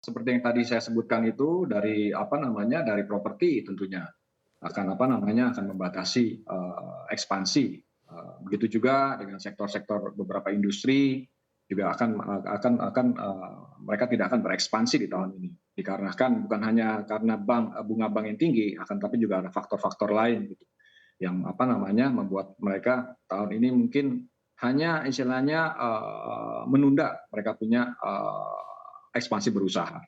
seperti yang tadi saya sebutkan itu dari dari properti tentunya akan membatasi ekspansi. Begitu juga dengan sektor-sektor beberapa industri juga mereka tidak akan berekspansi di tahun ini dikarenakan bukan hanya karena bunga bank yang tinggi, akan tapi juga ada faktor-faktor lain gitu yang membuat mereka tahun ini mungkin hanya istilahnya menunda mereka punya ekspansi berusaha.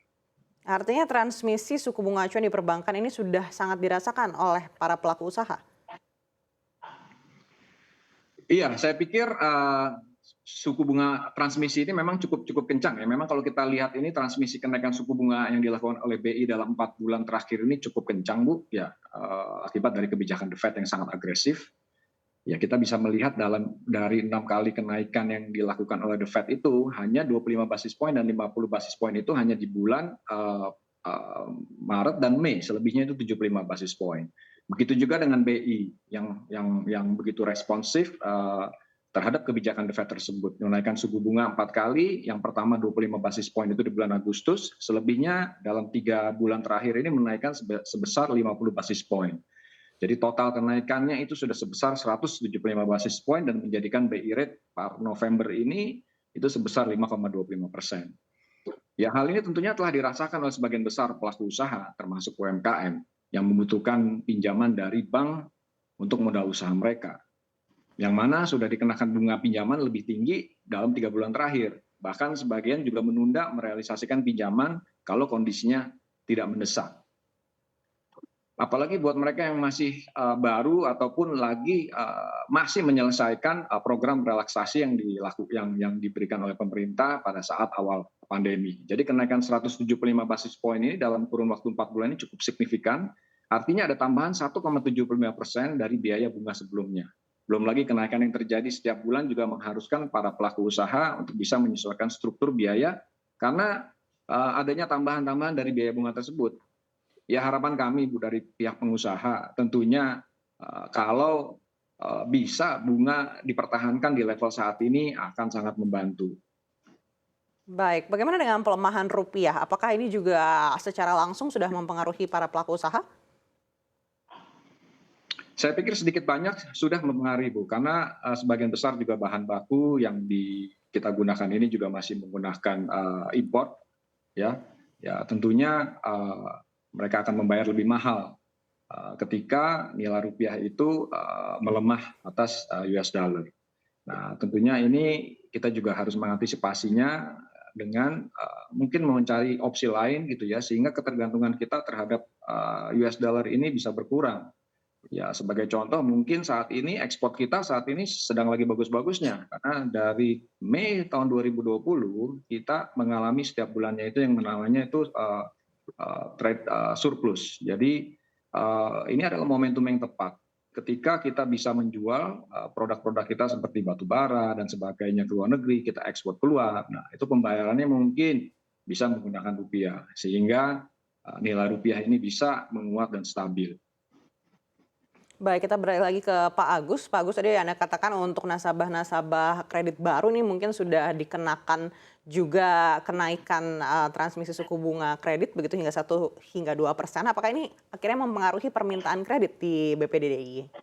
Artinya transmisi suku bunga acuan di perbankan ini sudah sangat dirasakan oleh para pelaku usaha. Iya, saya pikir suku bunga transmisi ini memang cukup kencang ya. Memang kalau kita lihat ini transmisi kenaikan suku bunga yang dilakukan oleh BI dalam 4 bulan terakhir ini cukup kencang, Bu. Ya, akibat dari kebijakan The Fed yang sangat agresif. Ya, kita bisa melihat dari 6 kali kenaikan yang dilakukan oleh The Fed itu hanya 25 basis point dan 50 basis point itu hanya di bulan Maret dan Mei, selebihnya itu 75 basis point. Begitu juga dengan BI yang begitu responsif terhadap kebijakan The Fed tersebut, menaikkan suku bunga 4 kali, yang pertama 25 basis point itu di bulan Agustus, selebihnya dalam 3 bulan terakhir ini menaikkan sebesar 50 basis point. Jadi total kenaikannya itu sudah sebesar 175 basis point dan menjadikan BI rate per November ini itu sebesar 5,25%. Ya, hal ini tentunya telah dirasakan oleh sebagian besar pelaku usaha termasuk UMKM yang membutuhkan pinjaman dari bank untuk modal usaha mereka. Yang mana sudah dikenakan bunga pinjaman lebih tinggi dalam 3 bulan terakhir. Bahkan sebagian juga menunda merealisasikan pinjaman kalau kondisinya tidak mendesak. Apalagi buat mereka yang masih baru ataupun lagi masih menyelesaikan program relaksasi yang diberikan oleh pemerintah pada saat awal pandemi. Jadi kenaikan 175 basis point ini dalam kurun waktu 4 bulan ini cukup signifikan. Artinya ada tambahan 1,75% dari biaya bunga sebelumnya. Belum lagi kenaikan yang terjadi setiap bulan juga mengharuskan para pelaku usaha untuk bisa menyesuaikan struktur biaya karena adanya tambahan-tambahan dari biaya bunga tersebut. Ya, harapan kami, Bu, dari pihak pengusaha tentunya kalau bisa bunga dipertahankan di level saat ini akan sangat membantu. Baik, bagaimana dengan pelemahan rupiah? Apakah ini juga secara langsung sudah mempengaruhi para pelaku usaha? Saya pikir sedikit banyak sudah mempengaruhi, Bu, karena sebagian besar juga bahan baku yang kita gunakan ini juga masih menggunakan import, ya. Ya, tentunya mereka akan membayar lebih mahal ketika nilai rupiah itu melemah atas US dollar. Nah, tentunya ini kita juga harus mengantisipasinya dengan mungkin mencari opsi lain gitu ya, sehingga ketergantungan kita terhadap US dollar ini bisa berkurang. Ya, sebagai contoh mungkin saat ini ekspor kita saat ini sedang lagi bagus-bagusnya karena dari Mei tahun 2020 kita mengalami setiap bulannya itu yang namanya itu trade surplus. Jadi ini adalah momentum yang tepat ketika kita bisa menjual produk-produk kita seperti batu bara dan sebagainya ke luar negeri, kita ekspor keluar. Nah, itu pembayarannya mungkin bisa menggunakan rupiah sehingga nilai rupiah ini bisa menguat dan stabil. Baik, kita balik lagi ke Pak Agus. Pak Agus, tadi Anda katakan untuk nasabah-nasabah kredit baru nih mungkin sudah dikenakan juga kenaikan transmisi suku bunga kredit begitu hingga 1 hingga 2%. Apakah ini akhirnya mempengaruhi permintaan kredit di BPDDI?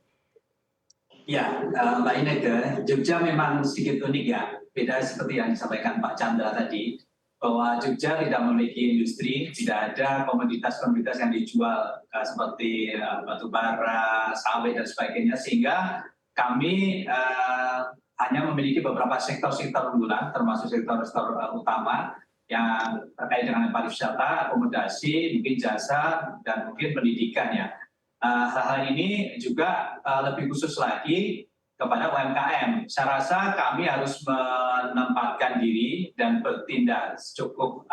Ya, Mbak Ineke, Jogja memang sedikit unik ya. Beda seperti yang disampaikan Pak Chandra tadi, bahwa Jogja tidak memiliki industri, tidak ada komoditas-komoditas yang dijual seperti batu bara, sawit dan sebagainya, sehingga kami hanya memiliki beberapa sektor-sektor unggulan, termasuk sektor-sektor utama yang terkait dengan pariwisata, akomodasi, mungkin jasa, dan mungkin pendidikan ya. Hal-hal ini juga lebih khusus lagi kepada UMKM. Saya rasa kami harus menempatkan diri dan bertindak cukup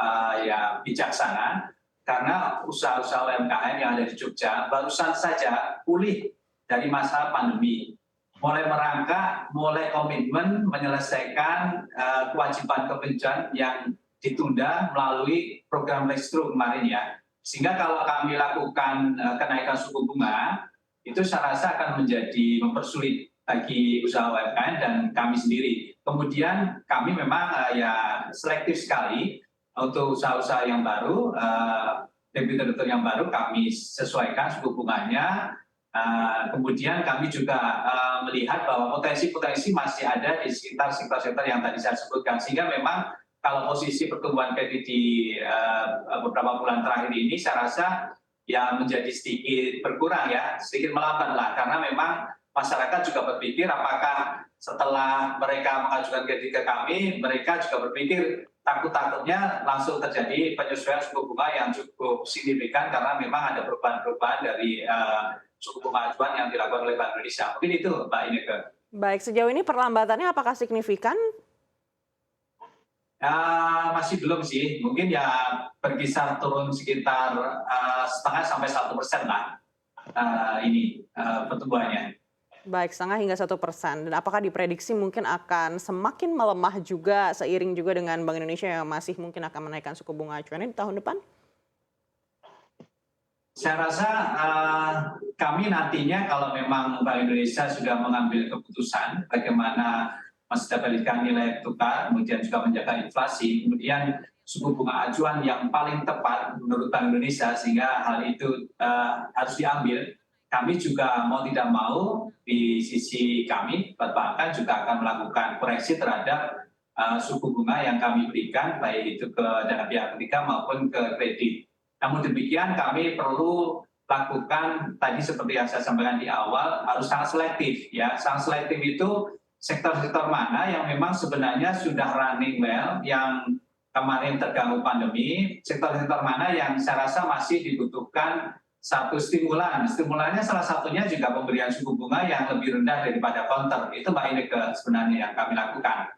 bijaksana karena usaha-usaha UMKM yang ada di Jogja barusan saja pulih dari masa pandemi. Mulai merangkak, mulai komitmen menyelesaikan kewajiban yang ditunda melalui program Restru kemarin ya. Sehingga kalau kami lakukan kenaikan suku bunga, itu saya rasa akan mempersulit bagi usaha UMKM dan kami sendiri. Kemudian kami memang selektif sekali Untuk usaha-usaha yang baru, debitur yang baru kami sesuaikan suku bunganya. Kemudian kami juga melihat bahwa potensi-potensi masih ada di sekitar sektor-sektor yang tadi saya sebutkan, sehingga memang kalau posisi pertumbuhan kredit di beberapa bulan terakhir ini saya rasa ya menjadi sedikit berkurang ya, sedikit melambat lah, karena memang masyarakat juga berpikir apakah setelah mereka mengajukan kredit ke kami, mereka juga berpikir takut-takutnya langsung terjadi penyesuaian suku bunga yang cukup signifikan karena memang ada perubahan-perubahan dari suku bunga acuan yang dilakukan oleh Bank Indonesia. Mungkin itu Mbak Ineke. Baik, sejauh ini perlambatannya apakah signifikan? Masih belum sih, mungkin ya berkisar turun sekitar 0,5% lah pertumbuhannya. Baik, 0,5 hingga 1%. Dan apakah diprediksi mungkin akan semakin melemah juga seiring juga dengan Bank Indonesia yang masih mungkin akan menaikkan suku bunga acuannya di tahun depan? Saya rasa kami nantinya kalau memang Bank Indonesia sudah mengambil keputusan bagaimana menstabilkan nilai tukar, kemudian juga menjaga inflasi, kemudian suku bunga acuan yang paling tepat menurut Bank Indonesia sehingga hal itu harus diambil. Kami juga mau tidak mau di sisi kami, perbankan juga akan melakukan koreksi terhadap suku bunga yang kami berikan, baik itu ke dana pihak ketiga maupun ke kredit. Namun demikian kami perlu lakukan tadi seperti yang saya sampaikan di awal harus sangat selektif ya. Sangat selektif itu sektor-sektor mana yang memang sebenarnya sudah running well, yang kemarin terganggu pandemi, sektor-sektor mana yang saya rasa masih dibutuhkan satu stimulan. Stimulannya salah satunya juga pemberian suku bunga yang lebih rendah daripada counter. Itu Mbak Ineke sebenarnya yang kami lakukan.